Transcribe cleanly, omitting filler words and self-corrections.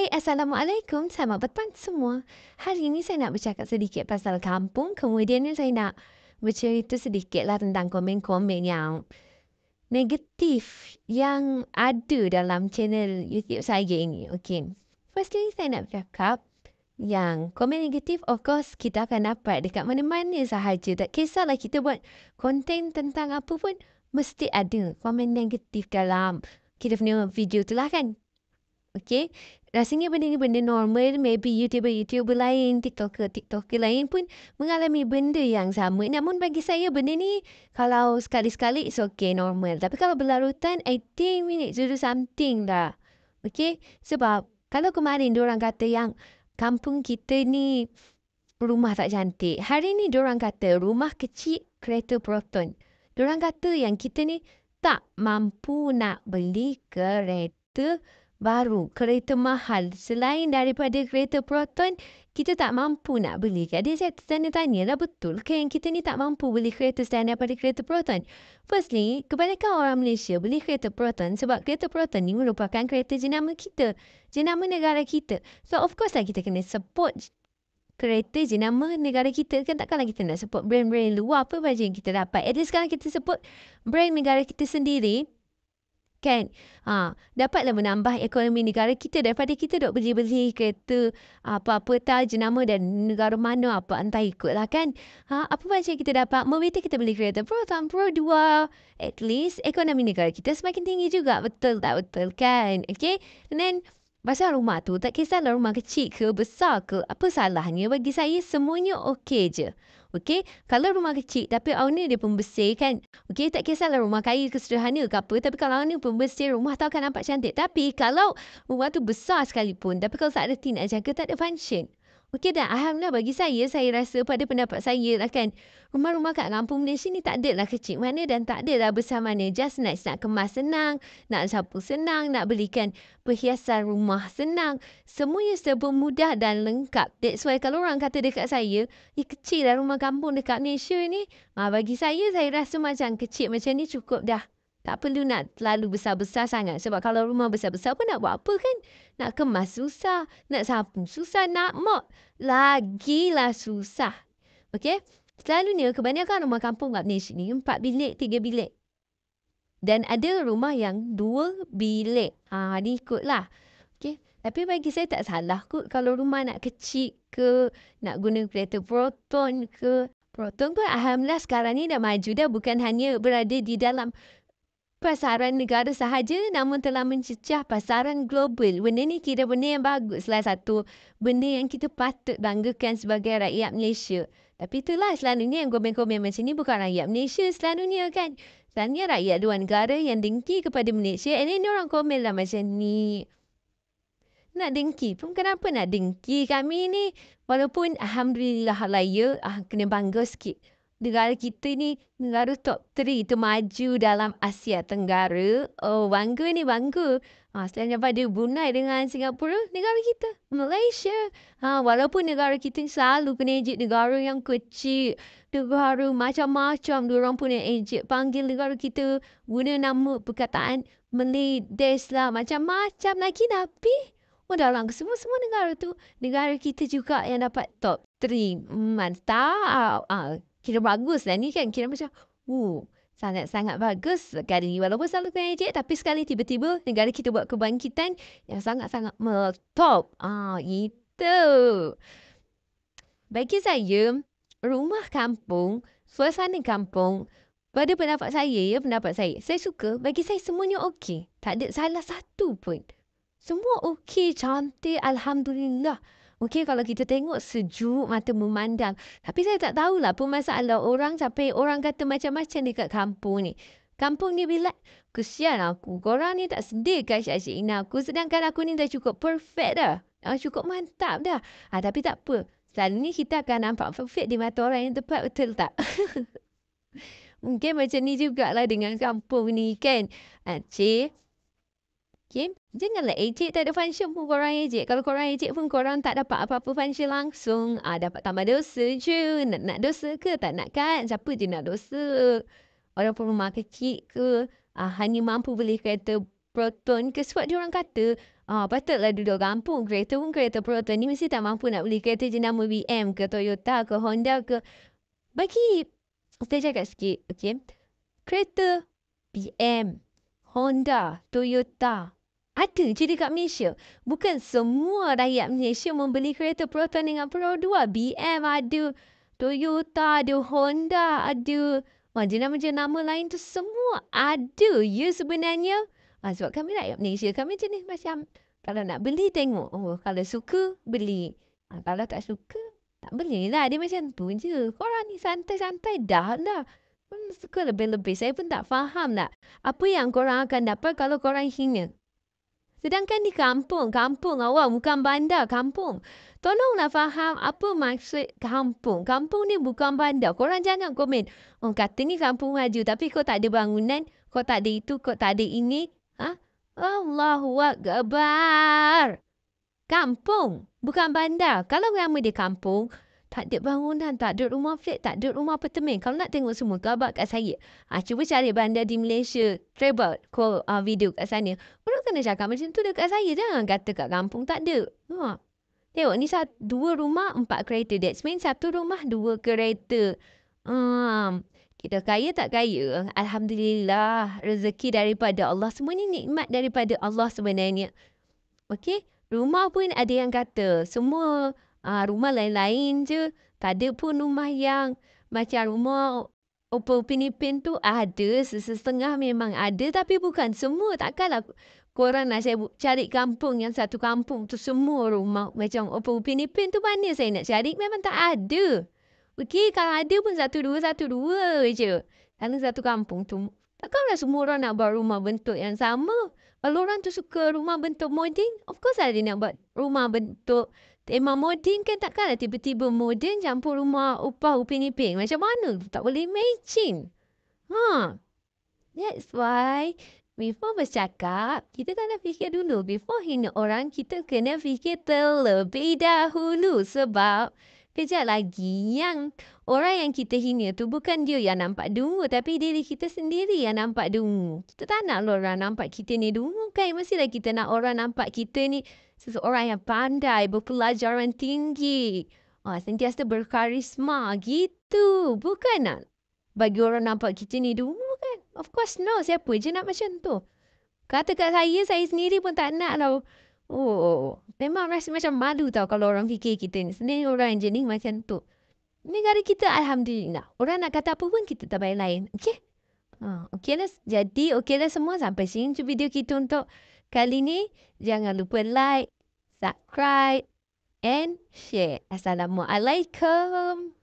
Hai, Assalamualaikum. Selamat petang semua. Hari ini saya nak bercakap sedikit pasal kampung. Kemudiannya saya nak bercerita sedikitlah tentang komen-komen yang negatif yang ada dalam channel YouTube saya ini. Okay. Firstly, saya nak bercakap yang komen negatif, of course, kita akan dapat dekat mana-mana sahaja. Tak kisahlah kita buat konten tentang apa pun, mesti ada komen negatif dalam kita punya video tu lah kan. Okay. Rasanya benda ni benda normal. Maybe YouTuber lain, TikToker lain pun mengalami benda yang sama. Namun bagi saya benda ni kalau sekali-sekali it's okay, normal. Tapi kalau berlarutan, I think we need to do something dah. Okay. Sebab kalau kemarin diorang kata yang kampung kita ni rumah tak cantik. Hari ni diorang kata rumah kecil, kereta Proton. Diorang kata yang kita ni tak mampu nak beli kereta baru, kereta mahal. Selain daripada kereta Proton, kita tak mampu nak beli. Jadi saya tanya lah, betul ke yang kita ni tak mampu beli kereta selain daripada kereta Proton? Firstly, kebanyakan orang Malaysia beli kereta Proton sebab kereta Proton ni merupakan kereta jenama kita. Jenama negara kita. So of course lah kita kena support kereta jenama negara kita. Kan takkanlah kita nak support brand-brand luar. Apa baju yang kita dapat? At least sekarang kita support brand negara kita sendiri. Kan? Dapatlah menambah ekonomi negara kita daripada kita duk beli-beli kereta apa-apa tak jenama dan negara mana apa entah ikutlah kan. Apa macam kita dapat? Better kita beli kereta Proton Pro 2. At least ekonomi negara kita semakin tinggi juga. Betul tak? Betul kan? Okay? And then pasal rumah tu, tak kisahlah rumah kecil ke besar ke, apa salahnya? Bagi saya semuanya okey je. Okey, kalau rumah kecil tapi owner dia pembersih kan. Okey, tak kisahlah rumah kaya ke sederhana ke apa, tapi kalau owner pembersih rumah tu akan nampak cantik. Tapi kalau rumah tu besar sekalipun, tapi kalau tak ada tin nak jaga, tak ada function. Okey, dan alhamdulillah bagi saya rasa pada pendapat saya lah kan, rumah-rumah kat kampung Malaysia ni tak ada lah kecil mana dan tak ada lah besar mana. Just nak kemas senang, nak sapu senang, nak belikan perhiasan rumah senang. Semuanya serba mudah dan lengkap. That's why kalau orang kata dekat saya, kecil lah rumah kampung dekat Malaysia ni. Bagi saya rasa macam kecil macam ni cukup dah. Tak perlu nak terlalu besar-besar sangat. Sebab kalau rumah besar-besar pun nak buat apa kan? Nak kemas susah. Nak sapu susah. Nak mop lagilah susah. Okey? Selalunya kebanyakan rumah kampung kat Malaysia ni 4 bilik, 3 bilik. Dan ada rumah yang 2 bilik. Ni ikutlah. Okey? Tapi bagi saya tak salah kot kalau rumah nak kecil ke, nak guna kereta Proton ke. Proton pun alhamdulillah sekarang ni dah maju dah. Bukan hanya berada di dalam pasaran negara sahaja, namun telah mencecah pasaran global. Benda ni kira benda yang bagus. Salah satu benda yang kita patut banggakan sebagai rakyat Malaysia. Tapi itulah selalunya yang komen-komen macam ni bukan rakyat Malaysia selalunya kan. Selalunya rakyat luar negara yang dengki kepada Malaysia. And then orang komen lah macam ni. Nak dengki pun kenapa nak dengki kami ni? Walaupun alhamdulillah lah ya, kena bangga sikit. Negara kita ni negara top 3 termaju dalam Asia Tenggara. Oh, bangga ni, bangga. Selain daripada Brunei dengan Singapura, negara kita, Malaysia. Walaupun negara kita selalu kena ejek negara yang kecil. Negara macam-macam diorang punya ejek. Panggil negara kita guna nama perkataan Meledes lah. Macam-macam lagi tapi dalam semua negara tu, negara kita juga yang dapat top 3. Mantap. Kira bagus lah ni kan. Kira macam, sangat-sangat bagus sekali. Walaupun selalu kena ejek, tapi sekali tiba-tiba negara kita buat kebangkitan yang sangat-sangat top. Itu. Bagi saya, rumah kampung, suasana kampung, pada pendapat saya suka. Bagi saya semuanya okey. Tak ada salah satu pun. Semua okey, cantik, alhamdulillah. Okey, kalau kita tengok sejuk, mata memandang. Tapi saya tak tahulah apa masalah orang sampai orang kata macam-macam dekat kampung ni. Kampung ni bila, kesian aku. Korang ni tak sedih kan Syed Ina aku. Sedangkan aku ni dah cukup perfect dah. Cukup mantap dah. Tapi tak apa. Selalunya kita akan nampak perfect di mata orang yang tepat, betul tak? Mungkin macam ni jugalah dengan kampung ni kan. Cik. Okay. Janganlah ejek tak ada function pun korang ejek. Kalau korang ejek pun korang tak dapat apa-apa function langsung. Dapat tambah dosa je. Nak dosa ke? Tak nak kan? Siapa je nak dosa? Walaupun rumah kecil ke, hanya mampu beli kereta proton ke sebab diorang kata, patutlah duduk kampung. Kereta pun kereta proton ni mesti tak mampu nak beli kereta jenama BM ke Toyota ke Honda ke. Bagi, saya cakap sikit, okay. Kereta BM, Honda, Toyota ada je dekat Malaysia. Bukan semua rakyat Malaysia membeli kereta proton dengan Pro 2. BM ada, Toyota ada, Honda ada. Jenama-jenama lain tu semua ada ya sebenarnya. Sebab kami rakyat Malaysia, kami jenis macam kalau nak beli tengok. Kalau suka beli. Kalau tak suka tak belilah. Dia macam tu je. Korang ni santai-santai dah lah. Suka lebih-lebih. Saya pun tak faham lah. Apa yang korang akan dapat kalau korang hina. Sedangkan di kampung awak bukan bandar, kampung. Tolonglah faham apa maksud kampung. Kampung ni bukan bandar. Korang jangan komen. Kata ni kampung maju tapi kau tak ada bangunan, kau tak ada itu, kau tak ada ini. Allahu Akbar. Kampung, bukan bandar. Kalau nama dia kampung, tak ada bangunan, tak ada rumah flat, tak ada rumah apartemen. Kalau nak tengok semua, khabar kat saya. Cuba cari bandar di Malaysia. Travel, call video kat sana. Orang kena cakap macam tu dekat saya. Jangan kata kat kampung tak ada. Tengok ni 2 rumah, 4 kereta. That's mean 1 rumah, 2 kereta. Kita kaya tak kaya? Alhamdulillah. Rezeki daripada Allah. Semua ni nikmat daripada Allah sebenarnya. Okey? Rumah pun ada yang kata. Semua rumah lain-lain je. Tak ada pun rumah yang macam rumah Upin Ipin tu ada. Setengah memang ada. Tapi bukan semua. Takkanlah korang nak saya cari kampung yang satu kampung tu semua rumah macam Upin Ipin tu mana saya nak cari. Memang tak ada. Okey, kalau ada pun satu dua je. Kalau satu kampung tu. Takkanlah semua orang nak buat rumah bentuk yang sama. Kalau orang tu suka rumah bentuk moden, of course lah dia nak buat rumah bentuk tema moden kan. Takkanlah tiba-tiba moden campur rumah Upin Ipin. Macam mana? Tak boleh imagine. That's why before bercakap, kita kena fikir dulu. Before hina orang, kita kena fikir terlebih dahulu. Sebab kejap lagi yang orang yang kita hina tu bukan dia yang nampak dungu. Tapi diri kita sendiri yang nampak dungu. Kita tak nak orang nampak kita ni dungu kan. Mestilah kita nak orang nampak kita ni seseorang yang pandai, berpelajaran tinggi. Sentiasa berkarisma gitu. Bukan nak bagi orang nampak kita ni dungu kan. Of course no. Siapa je nak macam tu. Kata kat saya sendiri pun tak nak lah. Memang rasa macam malu tau kalau orang fikir kita ni. Sebenarnya orang yang jenis macam tu. Negara kita Alhamdulillah. Orang nak kata apa pun kita tak payah lain. Okey? Okeylah. Jadi okeylah semua. Sampai sini tu video kita untuk kali ni. Jangan lupa like, subscribe and share. Assalamualaikum.